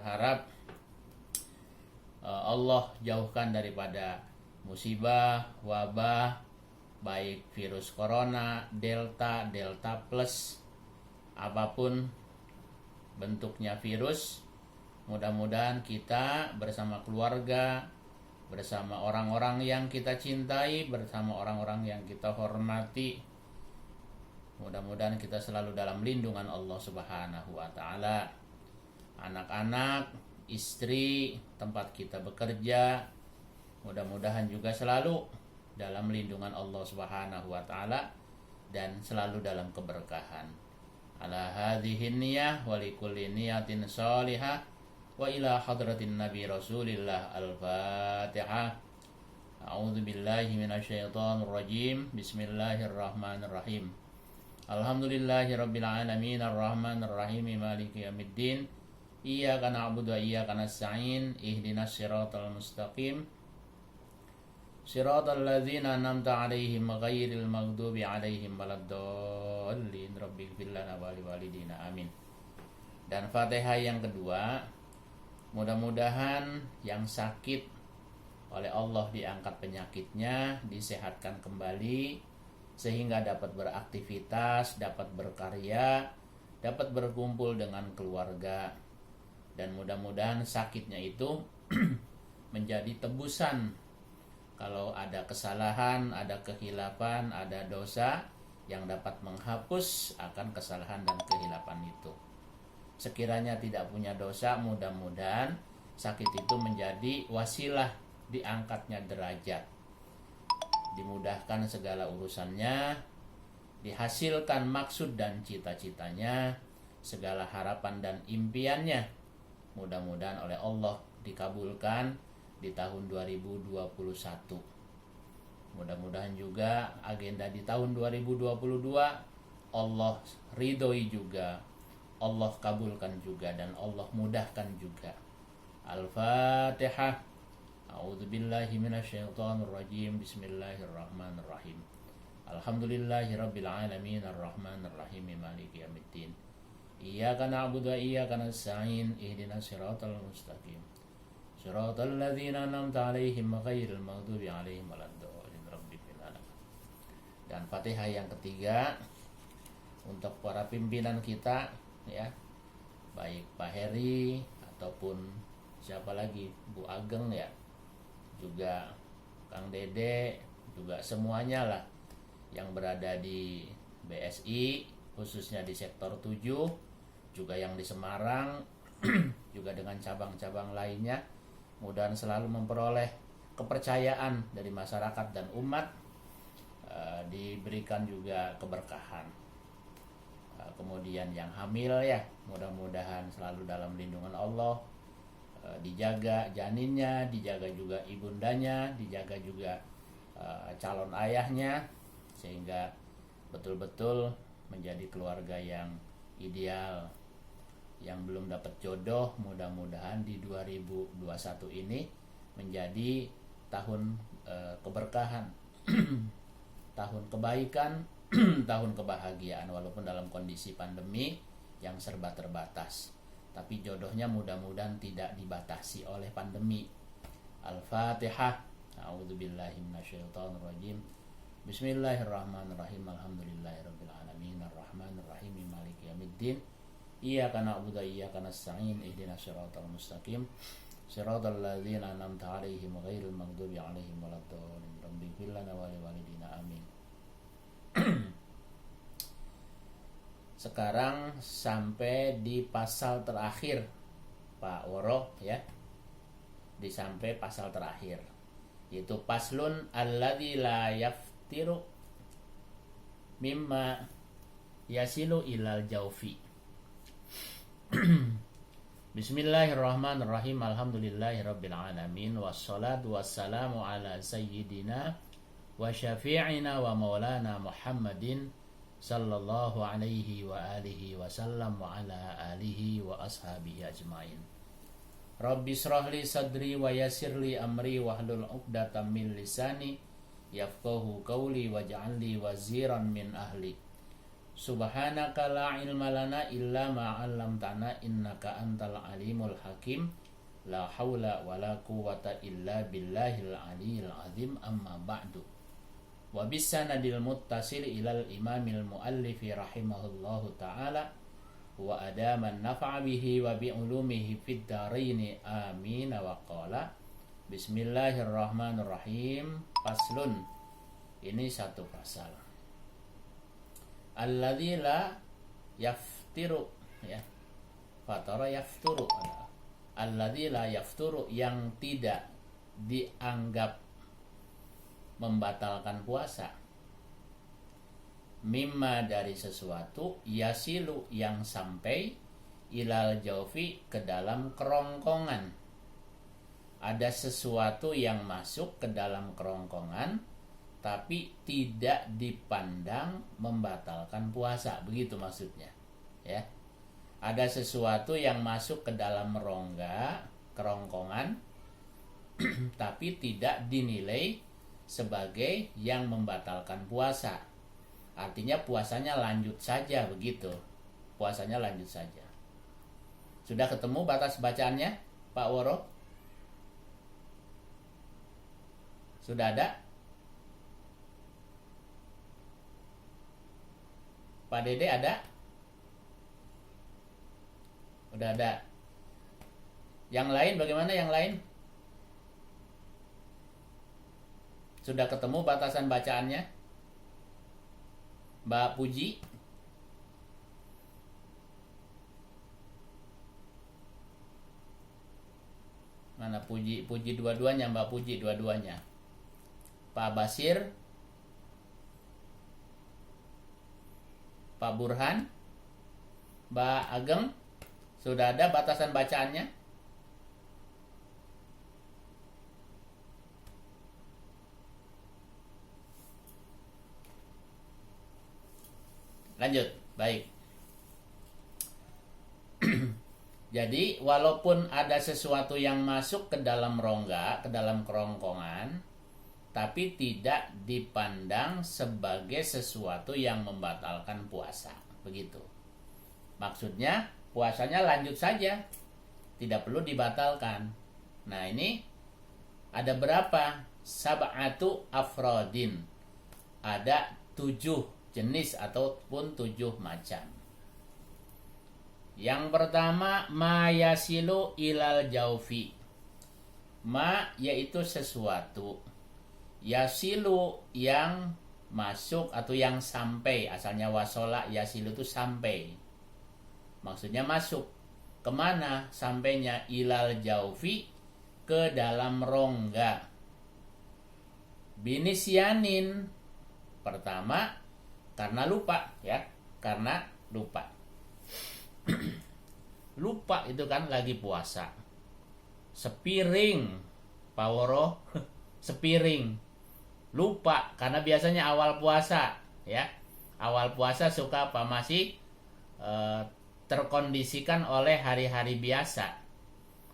berharap Allah jauhkan daripada musibah, wabah, baik virus corona, delta, delta plus, apapun bentuknya virus. Mudah-mudahan kita bersama keluarga, bersama orang-orang yang kita cintai, bersama orang-orang yang kita hormati, mudah-mudahan kita selalu dalam lindungan Allah Subhanahu wa Ta'ala. Anak-anak, istri, tempat kita bekerja, mudah-mudahan juga selalu dalam lindungan Allah Subhanahu wa Ta'ala dan selalu dalam keberkahan. Ala hadhihi niyyah wa likulli niyatin shalihah wa ila hadratin nabi Rasulillah. Al-Fatihah. A'udzu billahi minasyaitonir rajim. Bismillahirrahmanirrahim. Alhamdulillahirabbil alamin arrahmanir rahim maliki yaumiddin. Iyyaka na'budu wa iyyaka nasta'in. Ihdinas siratal mustaqim. Siratal ladzina an'amta 'alaihim ghairil maghdubi 'alaihim waladdallin. Rabbighfir lana wa liwalidina. Amin. Dan Fatihah yang kedua, mudah-mudahan yang sakit oleh Allah diangkat penyakitnya, disehatkan kembali sehingga dapat beraktivitas, dapat berkarya, dapat berkumpul dengan keluarga. Dan mudah-mudahan sakitnya itu menjadi tebusan. Kalau ada kesalahan, ada kehilafan, ada dosa yang dapat menghapus akan kesalahan dan kehilafan itu. Sekiranya tidak punya dosa, mudah-mudahan sakit itu menjadi wasilah diangkatnya derajat, dimudahkan segala urusannya, dihasilkan maksud dan cita-citanya, segala harapan dan impiannya mudah-mudahan oleh Allah dikabulkan di tahun 2021. Mudah-mudahan juga agenda di tahun 2022 Allah ridhoi juga, Allah kabulkan juga, dan Allah mudahkan juga. Al-Fatihah. A'udzu billahi minasyaitonir rajim. Bismillahirrahmanirrahim. Alhamdulillahirabbil alamin arrahmanir rahim maliki yaumiddin. Iyyaka na'budu wa iyyaka nasta'in. Ihdinas siratal mustaqim. Siratal ladzina an'amta 'alaihim ghairil maghdubi 'alaihim waladdallin. Rabbighfir lana. Dan Fatihah yang ketiga untuk para pimpinan kita, ya, baik Pak Heri ataupun siapa lagi, Bu Ageng, ya, juga Kang Dede, juga semuanya lah yang berada di BSI, khususnya di sektor 7, juga yang di Semarang, juga dengan cabang-cabang lainnya. Mudah-mudahan selalu memperoleh kepercayaan dari masyarakat dan umat, diberikan juga keberkahan. Kemudian yang hamil, ya, mudah-mudahan selalu dalam lindungan Allah, dijaga janinnya, dijaga juga ibundanya, dijaga juga calon ayahnya, sehingga betul-betul menjadi keluarga yang ideal. Yang belum dapat jodoh, mudah-mudahan di 2021 ini menjadi tahun keberkahan, tahun kebaikan, tahun kebahagiaan, walaupun dalam kondisi pandemi yang serba terbatas. Tapi jodohnya mudah-mudahan tidak dibatasi oleh pandemi. Al-Fatihah. A'udzubillahi minasyaitonir rajim. Bismillahirrahmanirrahim. Alhamdulillahirabbil alamin arrahmanir rahim maliki yaumiddin. Iyyaka na'budu wa iyyaka nasta'in. Ihdinas siratal mustaqim. Siratal ladzina an'amta 'alaihim ghairil maghdubi 'alaihim waladdallin. Rabbighfir lana wa liwalidina. Amin. Sekarang sampai di pasal terakhir, Pak Woro, ya, di sampai pasal terakhir, yaitu paslun alladzi la yaftiru mimma yasilu ilal jaufi. Bismillahirrahmanirrahim. Alhamdulillahirabbil alamin wassalatu wassalamu ala sayyidina wa syafi'ina wa maulana Muhammadin sallallahu alaihi wa alihi wasallam wa ala alihi wa ashabihi ajmain. Rabbi shrahli sadri wa yassirli amri wahlul 'uqdatam min lisani yafqahu qawli waj'alni waziran min ahli. Subhanaka la ilma lana illa ma 'allamtana innaka antal alimul hakim. La haula wala quwwata illa billahil aliyil azim. Amma ba'du. Wa bisanadil muttasil ilal imamil muallifi rahimahullahu ta'ala wa adaman nafa'a bihi wa bi ulumihi fid dharaini amin. Wa qala bismillahirrahmanirrahim. Faslun. Ini satu pasal. Alladzi la yaftiru, ya. Fatara yafturu. Alladzi la yafturu, yang tidak dianggap membatalkan puasa. Mimma, dari sesuatu, yasilu, yang sampai, ilal jaufi, ke dalam kerongkongan. Ada sesuatu yang masuk ke dalam kerongkongan tapi tidak dipandang membatalkan puasa, begitu maksudnya, ya. Ada sesuatu yang masuk ke dalam rongga, kerongkongan, tapi tidak dinilai sebagai yang membatalkan puasa. Artinya puasanya lanjut saja, begitu. Puasanya lanjut saja. Sudah ketemu batas bacaannya, Pak Woro? Sudah ada? Pak Dede ada? Udah ada. Yang lain bagaimana, yang lain? Sudah ketemu batasan bacaannya? Mbak Puji? Mana Puji? Puji dua-duanya, Mbak Puji dua-duanya. Pak Basir? Pak Burhan? Mbak Ageng? Sudah ada batasan bacaannya? Lanjut, baik. Jadi walaupun ada sesuatu yang masuk ke dalam rongga, ke dalam kerongkongan, tapi tidak dipandang sebagai sesuatu yang membatalkan puasa, begitu. Maksudnya puasanya lanjut saja, tidak perlu dibatalkan. Nah, ini ada berapa? Sab'atu afrodin. Ada 7 jenis ataupun 7 macam. Yang pertama, ma yasilu ilal jaufi. Ma yaitu sesuatu, yasilu yang masuk atau yang sampai. Asalnya wasola, yasilu itu sampai. Maksudnya masuk. Kemana sampainya? Ilal jaufi, ke dalam rongga. Binisyanin, pertama karena lupa, ya. Karena lupa. Lupa itu kan lagi puasa. Sepiring, Pak Woro. Sepiring. Lupa karena biasanya awal puasa, ya. Awal puasa suka apa? Masih terkondisikan oleh hari-hari biasa,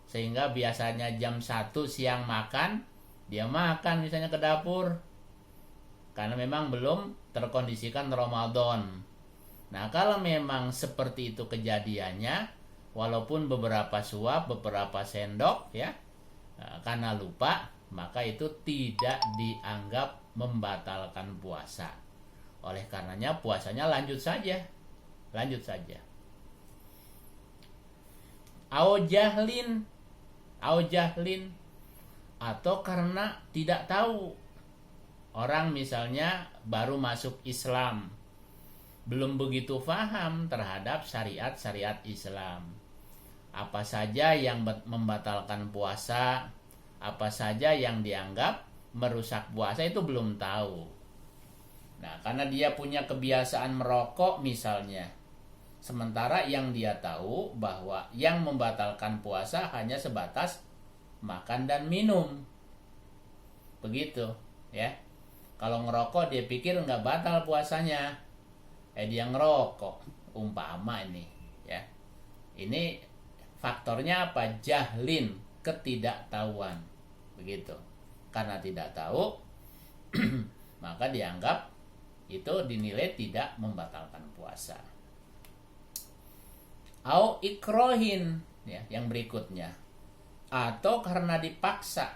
sehingga biasanya jam 1 siang makan, dia makan misalnya ke dapur, karena memang belum terkondisikan Ramadan. Nah, kalau memang seperti itu kejadiannya, walaupun beberapa suap, beberapa sendok, ya, karena lupa, maka itu tidak dianggap membatalkan puasa. Oleh karenanya puasanya lanjut saja. Lanjut saja. Au jahlin, atau karena tidak tahu. Orang misalnya baru masuk Islam, belum begitu paham terhadap syariat-syariat Islam. Apa saja yang membatalkan puasa, apa saja yang dianggap merusak puasa, itu belum tahu. Nah, karena dia punya kebiasaan merokok misalnya, sementara yang dia tahu bahwa yang membatalkan puasa hanya sebatas makan dan minum, begitu, ya. Kalau ngerokok dia pikir nggak batal puasanya, dia ngerokok, umpama ini, ya. Ini faktornya apa? Jahlin, ketidaktahuan, begitu. Karena tidak tahu, maka dianggap itu dinilai tidak membatalkan puasa. Au ikrohin, ya, yang berikutnya, atau karena dipaksa.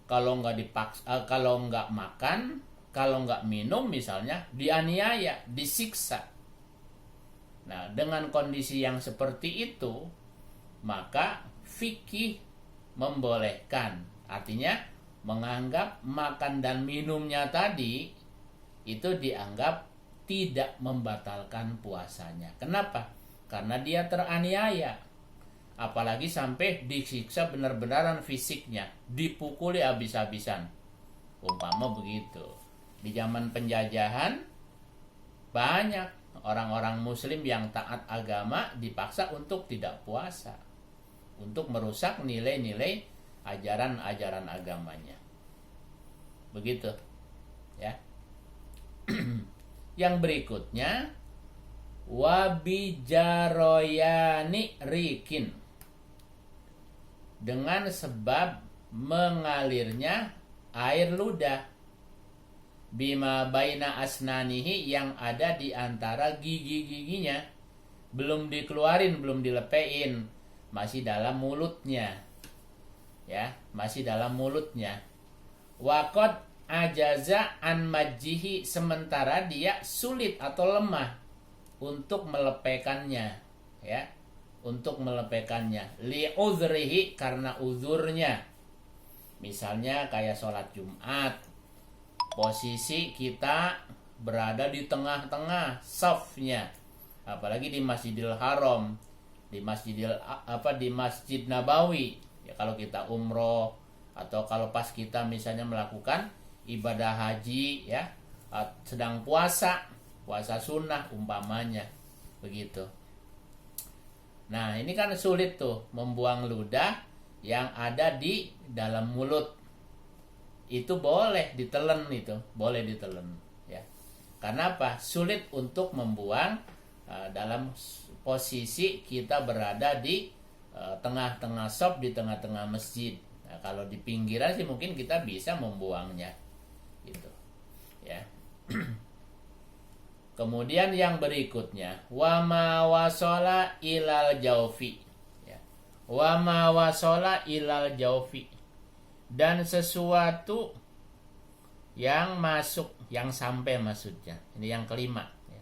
Kalau nggak makan, kalau nggak minum misalnya, dianiaya, disiksa. Nah, dengan kondisi yang seperti itu, maka fikih membolehkan, artinya menganggap makan dan minumnya tadi itu dianggap tidak membatalkan puasanya. Kenapa? Karena dia teraniaya. Apalagi sampai disiksa benar-benaran fisiknya, dipukuli habis-habisan. Umpama begitu. Di zaman penjajahan, banyak orang-orang muslim yang taat agama dipaksa untuk tidak puasa, untuk merusak nilai-nilai ajaran-ajaran agamanya. Begitu, ya. Yang berikutnya, wabijaroyani rikin, dengan sebab mengalirnya air ludah, bima baina asnanihi, yang ada di antara gigi-giginya, belum dikeluarin, belum dilepein, masih dalam mulutnya, ya, masih dalam mulutnya. Wakot ajaza an majihi, sementara dia sulit atau lemah untuk melepekannya, ya, untuk melepekannya. Li uzrihi, karena uzurnya. Misalnya kayak sholat Jumat, posisi kita berada di tengah-tengah safnya, apalagi di Masjidil Haram, di Masjid Nabawi, ya, kalau kita umroh atau kalau pas kita misalnya melakukan ibadah haji, ya, sedang puasa sunnah umpamanya begitu. Nah, ini kan sulit tuh membuang ludah yang ada di dalam mulut. Itu boleh ditelen, ya. Karena apa? Sulit untuk membuang dalam posisi kita berada di tengah-tengah shop, di tengah-tengah masjid. Nah, kalau di pinggiran sih mungkin kita bisa membuangnya, gitu, ya. Kemudian yang berikutnya, wama wasola ilal jaufi, ya. Wama wasola ilal jaufi, dan sesuatu yang masuk, yang sampai maksudnya. Ini yang kelima, ya.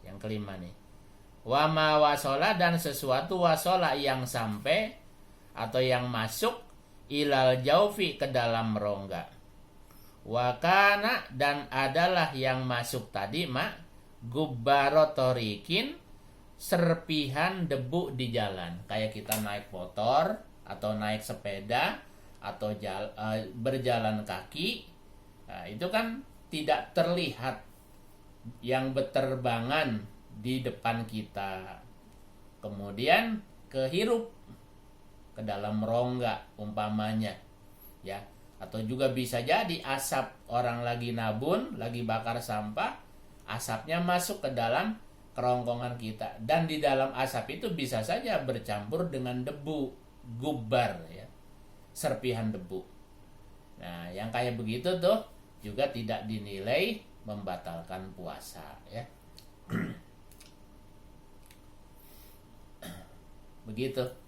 Yang kelima nih. Wama wasola, dan sesuatu wasola yang sampai atau yang masuk ilal jaufi, ke dalam rongga. Wakana, dan adalah yang masuk tadi gubbarotorikin, serpihan debu di jalan. Kayak kita naik motor atau naik sepeda atau berjalan kaki, nah, itu kan tidak terlihat yang berterbangan di depan kita, kemudian kehirup ke dalam rongga umpamanya, ya. Atau juga bisa jadi asap, orang lagi nabun, lagi bakar sampah, asapnya masuk ke dalam kerongkongan kita, dan di dalam asap itu bisa saja bercampur dengan debu, gubbar, ya, serpihan debu. Nah, yang kayak begitu tuh juga tidak dinilai membatalkan puasa, ya. Begitu.